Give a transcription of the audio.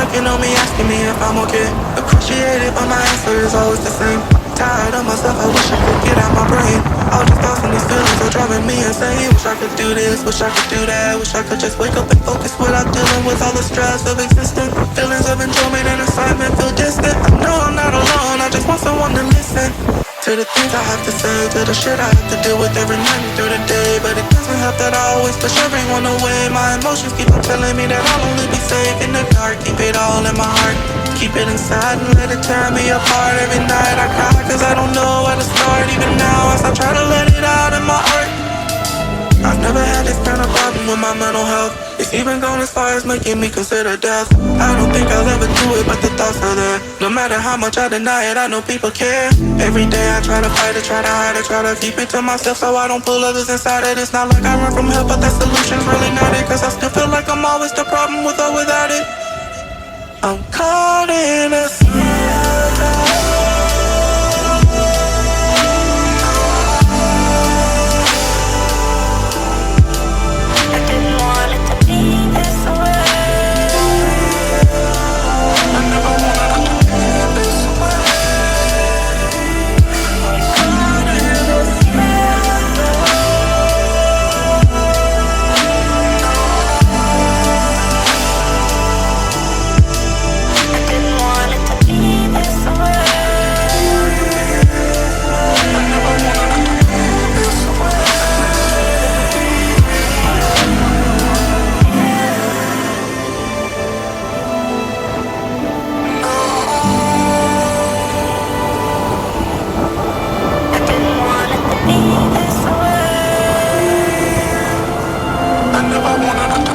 checking on me, asking me if I'm okay. Appreciate it, but my answer is always the same. Tired of myself, I wish I could get out my brain. All these thoughts and these feelings are driving me insane. Wish I could do this, wish I could do that. Wish I could just wake up and focus without dealing with all the stress of existence. Feelings of enjoyment and excitement feel distant. I know I'm not alone, I just want someone to listen to the things I have to say, to the shit I have to deal with every night through the day. But it doesn't help that I always push everyone away. My emotions keep on telling me that I'll only be safe in the dark. Keep it all in my heart, keep it inside and let it tear me apart. Every night I cry cause I don't know where to start. Even now as I try to let it out in my art. I've never had this kind of problem with my mental health. It's even gone as far as making me consider death. I don't think I'll ever do it, but the thoughts are there. No matter how much I deny it, I know people care. Every day I try to fight it, try to hide it, try to keep it to myself so I don't pull others inside it. It's not like I run from help, but that solution's really not it. Cause I still feel like I'm always the problem with or without it. I'm caught in a I never wanted to